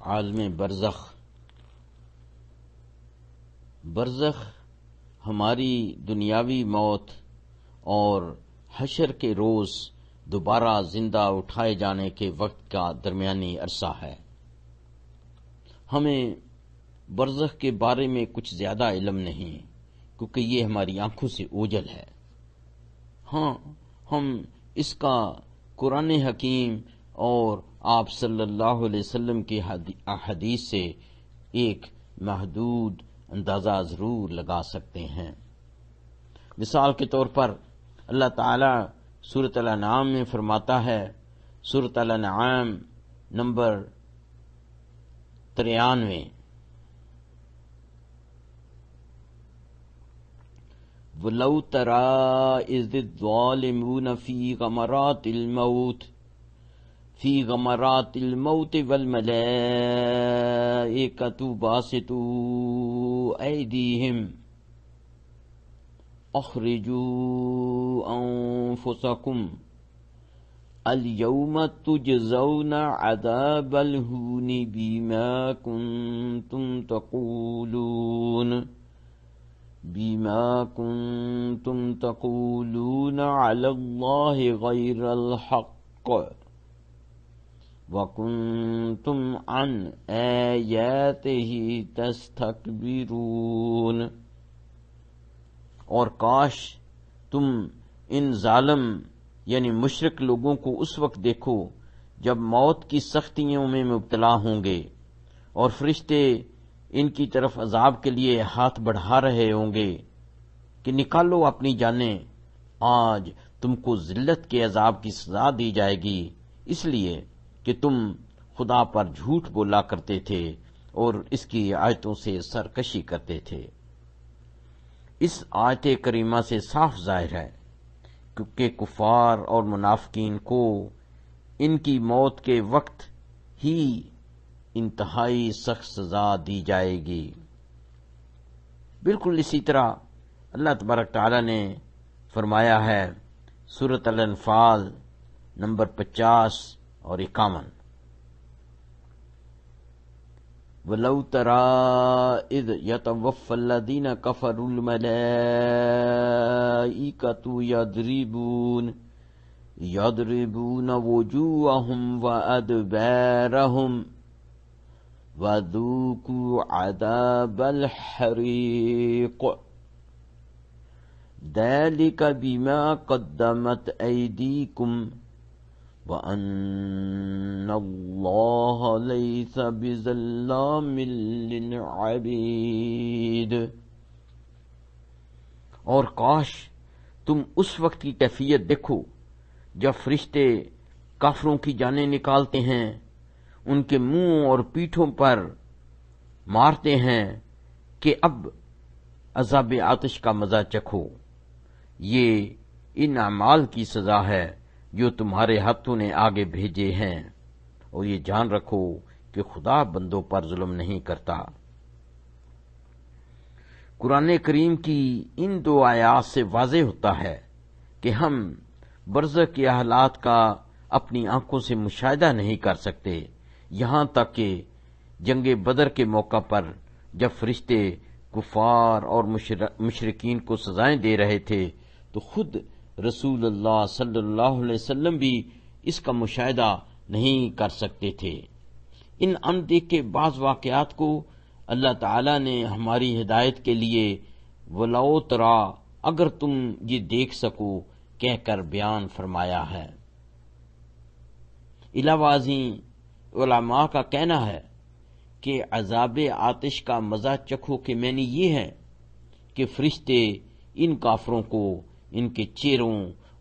عالم برزخ ہماری دنیاوی موت اور حشر کے روز دوبارہ زندہ اٹھائے جانے کے وقت کا درمیانی عرصہ ہے۔ ہمیں برزخ کے بارے میں کچھ زیادہ علم نہیں کیونکہ یہ ہماری آنکھوں سے اوجھل ہے۔ ہاں، ہم اس کا قرآن حکیم اور آپ صلی اللہ علیہ وسلم کی حدیث سے ایک محدود اندازہ ضرور لگا سکتے ہیں۔ مثال کے طور پر اللہ تعالی سورۃ الانعام میں فرماتا ہے، سورۃ الانعام نمبر 93، وَلَوْ تَرَىٰ إِذِ الظَّالِمُونَ فِي غَمَرَاتِ الْمَوْتِ وَالْمَلَائِكَةُ بَاسِطُو أَيْدِيهِمْ أَخْرِجُوا أَنفُسَكُمْ الْيَوْمَ تُجْزَوْنَ عَذَابَ الْهُونِ بِمَا كُنتُمْ تَقُولُونَ عَلَى اللَّهِ غَيْرَ الْحَقِّ وَكُنتُمْ عَنْ آيَاتِهِ تَسْتَكْبِرُونَ۔ اور کاش تم ان ظالم یعنی مشرک لوگوں کو اس وقت دیکھو جب موت کی سختیوں میں مبتلا ہوں گے اور فرشتے ان کی طرف عذاب کے لیے ہاتھ بڑھا رہے ہوں گے کہ نکالو اپنی جانیں، آج تم کو ذلت کے عذاب کی سزا دی جائے گی، اس لیے کہ تم خدا پر جھوٹ بولا کرتے تھے اور اس کی آیتوں سے سرکشی کرتے تھے۔ اس آیت کریمہ سے صاف ظاہر ہے کہ کفار اور منافقین کو ان کی موت کے وقت ہی انتہائی سخت سزا دی جائے گی۔ بالکل اسی طرح اللہ تبارک تعالی نے فرمایا ہے سورۃ الانفال نمبر 50 اور 51، وَلَوْ تَرَىٰ إِذْ يَتَوَفَّى الَّذِينَ كَفَرُوا الْمَلَائِكَةُ يَضْرِبُونَ وُجُوهَهُمْ وَأَدْبَارَهُمْ وَذُوقُوا عَذَابَ الْحَرِيقِ ذَلِكَ بِمَا قَدَّمَتْ أَيْدِيكُمْ وَأَنَّ اللَّهَ لَيْسَ بِظَلَّامٍ لِّلْعَبِيدِ۔ اور کاش تم اس وقت کی کیفیت دیکھو جب فرشتے کافروں کی جانیں نکالتے ہیں، ان کے منہ اور پیٹھوں پر مارتے ہیں کہ اب عذاب آتش کا مزہ چکھو، یہ ان اعمال کی سزا ہے جو تمہارے ہاتھوں نے آگے بھیجے ہیں، اور یہ جان رکھو کہ خدا بندوں پر ظلم نہیں کرتا۔ قرآن کریم کی ان دو آیات سے واضح ہوتا ہے کہ ہم برزخ کے حالات کا اپنی آنکھوں سے مشاہدہ نہیں کر سکتے، یہاں تک کہ جنگ بدر کے موقع پر جب فرشتے کفار اور مشرکین کو سزائیں دے رہے تھے تو خود رسول اللہ صلی اللہ علیہ وسلم بھی اس کا مشاہدہ نہیں کر سکتے تھے۔ ان اندیکھے بعض واقعات کو اللہ تعالی نے ہماری ہدایت کے لیے وَلَوْ تَرَىٰ اگر تم یہ دیکھ سکو کہہ کر بیان فرمایا ہے۔ علاوہ ازیں علماء کا کہنا ہے کہ عذاب آتش کا مزہ چکھو کے معنی یہ ہے کہ فرشتے ان کافروں کو ان کے چہروں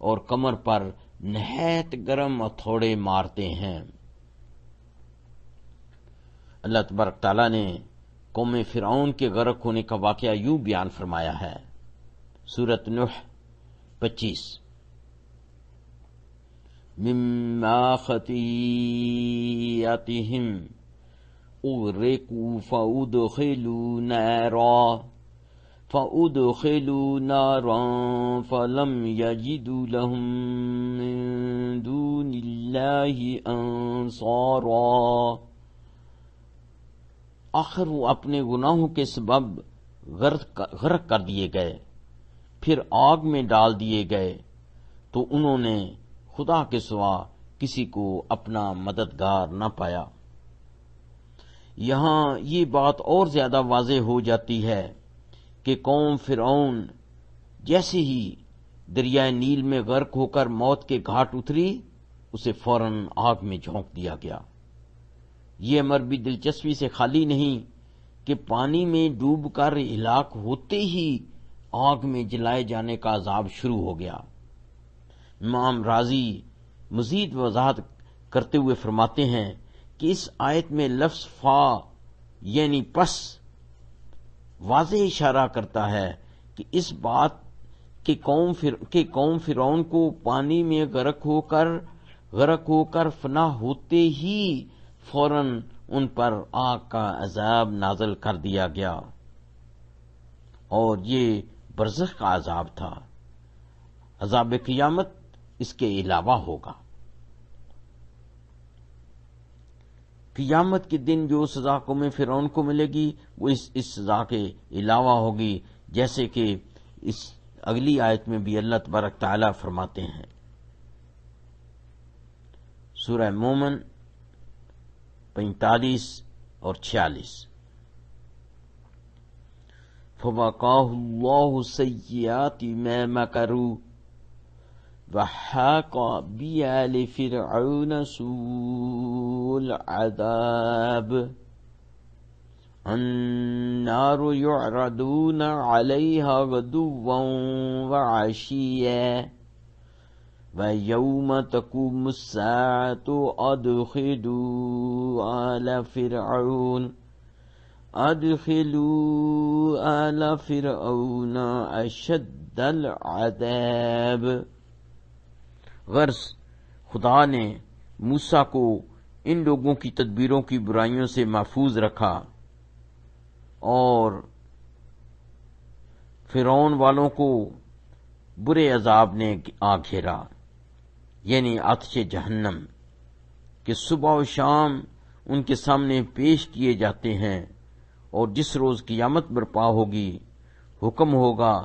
اور کمر پر نہایت گرم ہتھوڑے مارتے ہیں۔ اللہ تبارک تعالیٰ نے قوم فرعون کے غرق ہونے کا واقعہ یوں بیان فرمایا ہے، سورۃ نوح 25، مما خطیئتہم اغرقوا فأدخلوا نارا فلم يجدوا لهم من دون الله أنصارا آخر وہ اپنے گناہوں کے سبب غرق کر دیے گئے، پھر آگ میں ڈال دیے گئے، تو انہوں نے خدا کے سوا کسی کو اپنا مددگار نہ پایا۔ یہاں یہ بات اور زیادہ واضح ہو جاتی ہے کہ قوم فرعون جیسے ہی دریائے نیل میں غرق ہو کر موت کے گھاٹ اتری، اسے فوراً آگ میں جھونک دیا گیا۔ یہ امر بھی دلچسپی سے خالی نہیں کہ پانی میں ڈوب کر ہلاک ہوتے ہی آگ میں جلائے جانے کا عذاب شروع ہو گیا۔ امام رازی مزید وضاحت کرتے ہوئے فرماتے ہیں کہ اس آیت میں لفظ فا یعنی پس واضح اشارہ کرتا ہے کہ اس بات کہ قوم فرعون کو پانی میں غرق ہو کر فنا ہوتے ہی فوراً ان پر آگ کا عذاب نازل کر دیا گیا، اور یہ برزخ کا عذاب تھا۔ عذاب قیامت اس کے علاوہ ہوگا۔ قیامت کے دن جو سزا قوم فرعون کو ملے گی وہ اس سزا کے علاوہ ہوگی، جیسے کہ اس اگلی آیت میں بھی اللہ تبارک تعالیٰ فرماتے ہیں۔ سورہ مومن 45 اور 46۔ فَوَقَاهُ اللَّهُ سَيِّئَاتِ مَا مَكَرُوا وَحَاقَ بِآلِ فِرْعَوْنَ سُوءُ الْعَذَابِ النَّارُ يُعْرَضُونَ عَلَيْهَا غُدُوًّا وَعَشِيًّا وَيَوْمَ تَقُومُ السَّاعَةُ أَدْخِلُوا آلَ فِرْعَوْنَ أَشَدَّ الْعَذَابِ۔ غرض خدا نے موسیٰ کو ان لوگوں کی تدبیروں کی برائیوں سے محفوظ رکھا اور فرعون والوں کو برے عذاب نے آ گھیرا، یعنی آتش جہنم، کہ صبح و شام ان کے سامنے پیش کیے جاتے ہیں، اور جس روز قیامت برپا ہوگی حکم ہوگا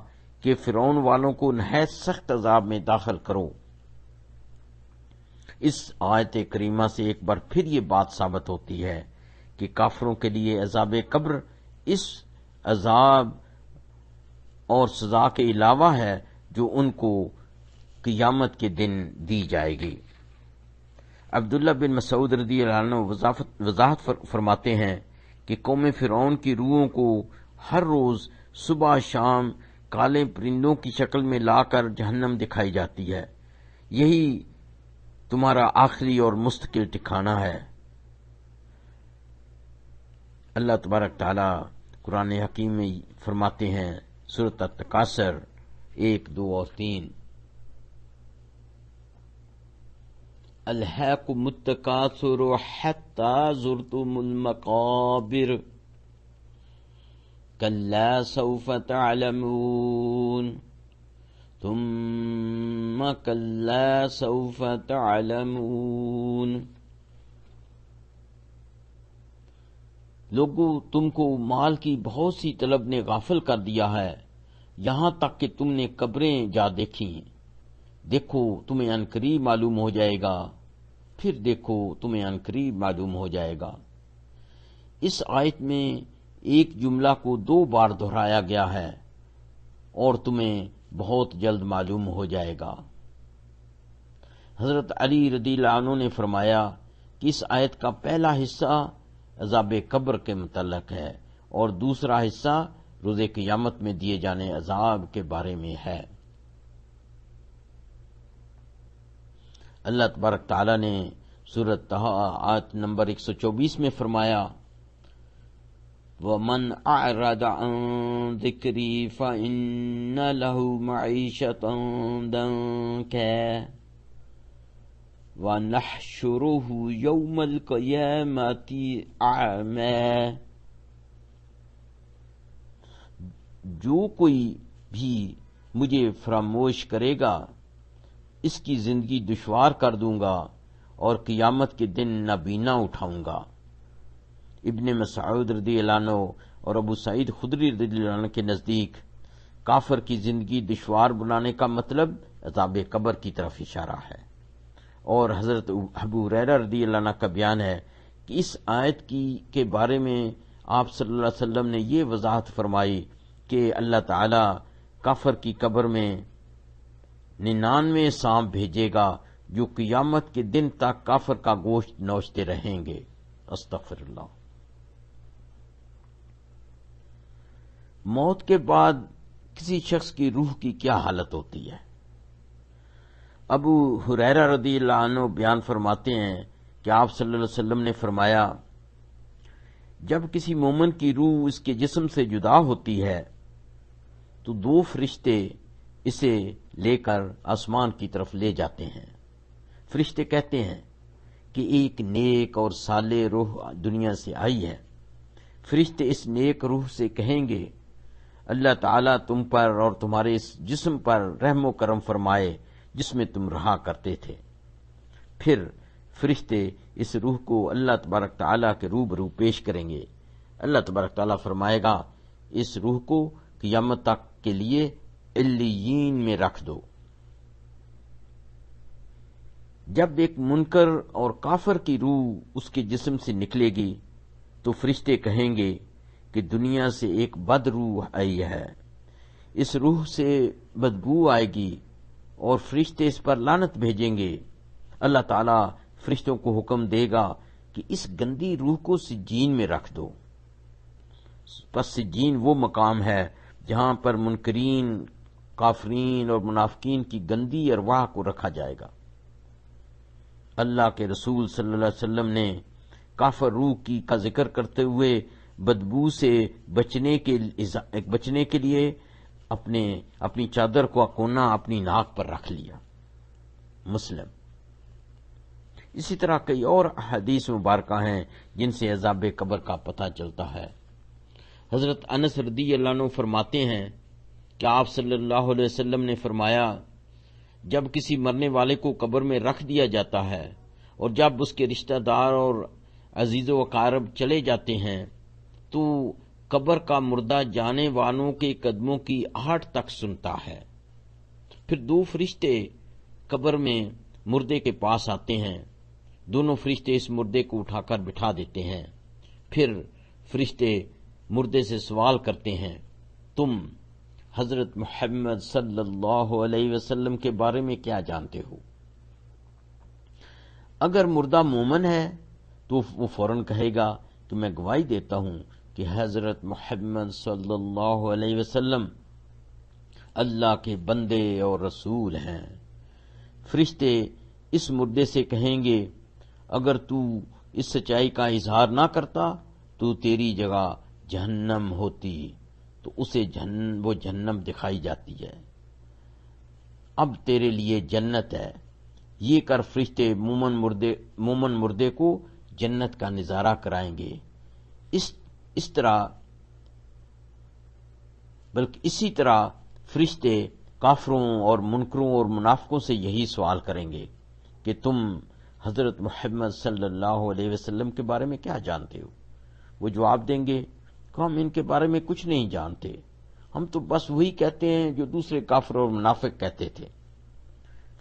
کہ فرعون والوں کو نہایت سخت عذاب میں داخل کرو۔ اس آیت کریمہ سے ایک بار پھر یہ بات ثابت ہوتی ہے کہ کافروں کے لیے عذاب قبر اس عذاب اور سزا کے علاوہ ہے جو ان کو قیامت کے دن دی جائے گی۔ عبداللہ بن مسعود رضی اللہ عنہ وضاحت فرماتے ہیں کہ قوم فرعون کی روحوں کو ہر روز صبح شام کالے پرندوں کی شکل میں لا کر جہنم دکھائی جاتی ہے۔ یہی تمہارا آخری اور مستقل ٹھکانہ ہے۔ اللہ تبارک تعالی قرآن حکیم میں فرماتے ہیں، سورۃ التکاثر 1، 2 اور 3، الہاکم التکاثر حتی زرتم المقابر کلا سوف تعلمون ثم کلا سوف تعلمون۔ لوگوں، تم کو مال کی بہت سی طلب نے غافل کر دیا ہے، یہاں تک کہ تم نے قبریں جا دیکھی۔ دیکھو تمہیں عنقریب معلوم ہو جائے گا، پھر دیکھو تمہیں عنقریب معلوم ہو جائے گا۔ اس آیت میں ایک جملہ کو 2 بار دہرایا گیا ہے، اور تمہیں بہت جلد معلوم ہو جائے گا۔ حضرت علی رضی اللہ عنہ نے فرمایا کہ اس آیت کا پہلا حصہ عذاب قبر کے متعلق ہے اور دوسرا حصہ روز قیامت میں دیے جانے عذاب کے بارے میں ہے۔ اللہ تبارک تعالی نے سورۃ طہ آیت نمبر 124 میں فرمایا، وَمَنْ أَعْرَضَ عَنْ ذِكْرِي فَإِنَّ لَهُ مَعِيشَةً ضَنكًا وَنَحْشُرُهُ يَوْمَ الْقِيَامَةِ أَعْمَى۔ جو کوئی بھی مجھے فراموش کرے گا اس کی زندگی دشوار کر دوں گا اور قیامت کے دن نابینا اٹھاؤں گا۔ ابن مسعود رضی اللہ عنہ اور ابو سعید خدری رضی اللہ عنہ کے نزدیک کافر کی زندگی دشوار بنانے کا مطلب عذاب قبر کی طرف اشارہ ہے، اور حضرت ابو ہریرہ رضی اللہ عنہ کا بیان ہے کہ اس آیت کے بارے میں آپ صلی اللہ علیہ وسلم نے یہ وضاحت فرمائی کہ اللہ تعالی کافر کی قبر میں 99 سانپ بھیجے گا جو قیامت کے دن تک کافر کا گوشت نوچتے رہیں گے۔ استغفر اللہ۔ موت کے بعد کسی شخص کی روح کی کیا حالت ہوتی ہے؟ ابو ہریرہ رضی اللہ عنہ بیان فرماتے ہیں کہ آپ صلی اللہ علیہ وسلم نے فرمایا، جب کسی مومن کی روح اس کے جسم سے جدا ہوتی ہے تو 2 فرشتے اسے لے کر آسمان کی طرف لے جاتے ہیں۔ فرشتے کہتے ہیں کہ ایک نیک اور صالح روح دنیا سے آئی ہے۔ فرشتے اس نیک روح سے کہیں گے، اللہ تعالیٰ تم پر اور تمہارے اس جسم پر رحم و کرم فرمائے جس میں تم رہا کرتے تھے۔ پھر فرشتے اس روح کو اللہ تبارک تعالیٰ کے روبرو پیش کریں گے۔ اللہ تبارک تعالیٰ فرمائے گا، اس روح کو قیامت تک کے لیے علیین میں رکھ دو۔ جب ایک منکر اور کافر کی روح اس کے جسم سے نکلے گی تو فرشتے کہیں گے کہ دنیا سے ایک بد روح آئی ہے، اس روح سے بدبو آئے گی اور فرشتے اس پر لعنت بھیجیں گے۔ اللہ تعالیٰ فرشتوں کو حکم دے گا کہ اس گندی روح کو سجین میں رکھ دو۔ پس سجین وہ مقام ہے جہاں پر منکرین، کافرین اور منافقین کی گندی ارواح کو رکھا جائے گا۔ اللہ کے رسول صلی اللہ علیہ وسلم نے کافر روح کا ذکر کرتے ہوئے بدبو سے بچنے کے لیے اپنی چادر کو کونا اپنی ناک پر رکھ لیا۔ مسلم۔ اسی طرح کئی اور احادیث مبارکہ ہیں جن سے عذاب قبر کا پتہ چلتا ہے۔ حضرت انس رضی اللہ عنہ فرماتے ہیں کہ آپ صلی اللہ علیہ وسلم نے فرمایا، جب کسی مرنے والے کو قبر میں رکھ دیا جاتا ہے اور جب اس کے رشتہ دار اور عزیز و اقارب چلے جاتے ہیں تو قبر کا مردہ جانے والوں کے قدموں کی آہٹ تک سنتا ہے۔ پھر 2 فرشتے قبر میں مردے کے پاس آتے ہیں، دونوں فرشتے اس مردے کو اٹھا کر بٹھا دیتے ہیں۔ پھر فرشتے مردے سے سوال کرتے ہیں، تم حضرت محمد صلی اللہ علیہ وسلم کے بارے میں کیا جانتے ہو؟ اگر مردہ مومن ہے تو وہ فوراً کہے گا کہ میں گواہی دیتا ہوں کہ حضرت محمد صلی اللہ علیہ وسلم اللہ کے بندے اور رسول ہیں۔ فرشتے اس مردے سے کہیں گے، اگر تو اس سچائی کا اظہار نہ کرتا تو تیری جگہ جہنم ہوتی، تو اسے وہ جہنم دکھائی جاتی ہے، اب تیرے لیے جنت ہے۔ یہ کر فرشتے مومن مردے کو جنت کا نظارہ کرائیں گے۔ اسی طرح فرشتے کافروں اور منکروں اور منافقوں سے یہی سوال کریں گے کہ تم حضرت محمد صلی اللہ علیہ وسلم کے بارے میں کیا جانتے ہو؟ وہ جواب دیں گے کہ ہم ان کے بارے میں کچھ نہیں جانتے، ہم تو بس وہی کہتے ہیں جو دوسرے کافر اور منافق کہتے تھے۔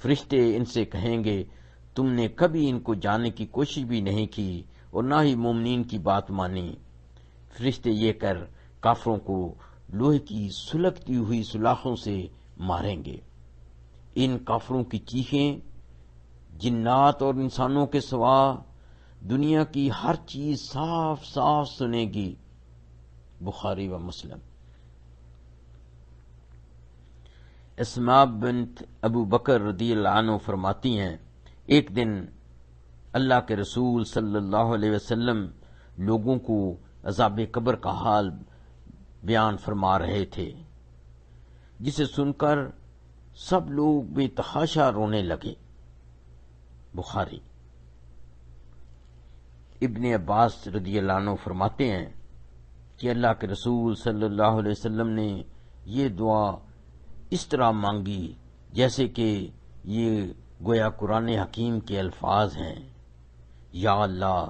فرشتے ان سے کہیں گے، تم نے کبھی ان کو جاننے کی کوشش بھی نہیں کی اور نہ ہی مومنین کی بات مانی۔ فرشتے یہ کر کافروں کو لوہے کی سلگتی ہوئی سلاخوں سے ماریں گے۔ ان کافروں کی چیخیں جنات اور انسانوں کے سوا دنیا کی ہر چیز صاف صاف سنے گی۔ بخاری و مسلم۔ اسماء بنت ابو بکر رضی اللہ عنہ فرماتی ہیں، ایک دن اللہ کے رسول صلی اللہ علیہ وسلم لوگوں کو عذاب قبر کا حال بیان فرما رہے تھے، جسے سن کر سب لوگ بے تحاشا رونے لگے۔ بخاری۔ ابن عباس رضی اللہ عنہ فرماتے ہیں کہ اللہ کے رسول صلی اللہ علیہ وسلم نے یہ دعا اس طرح مانگی جیسے کہ یہ گویا قرآن حکیم کے الفاظ ہیں، یا اللہ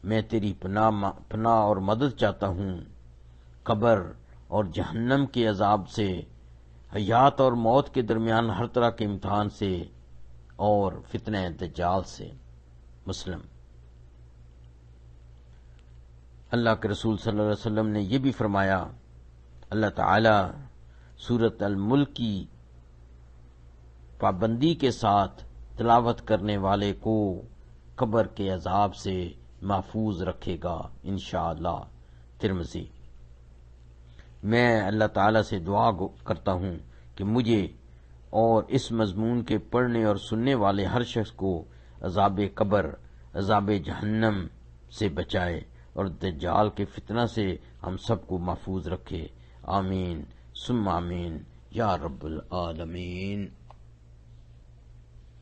میں تیری پناہ اور مدد چاہتا ہوں قبر اور جہنم کے عذاب سے، حیات اور موت کے درمیان ہر طرح کے امتحان سے، اور فتنہ دجال سے۔ مسلم۔ اللہ کے رسول صلی اللہ علیہ وسلم نے یہ بھی فرمایا، اللہ تعالی سورۃ الملک کی پابندی کے ساتھ تلاوت کرنے والے کو قبر کے عذاب سے محفوظ رکھے گا انشاءاللہ۔ ترمذی۔ میں اللہ تعالی سے دعا کرتا ہوں کہ مجھے اور اس مضمون کے پڑھنے اور سننے والے ہر شخص کو عذاب قبر، عذاب جہنم سے بچائے اور دجال کے فتنہ سے ہم سب کو محفوظ رکھے۔ آمین ثم آمین یا رب العالمین۔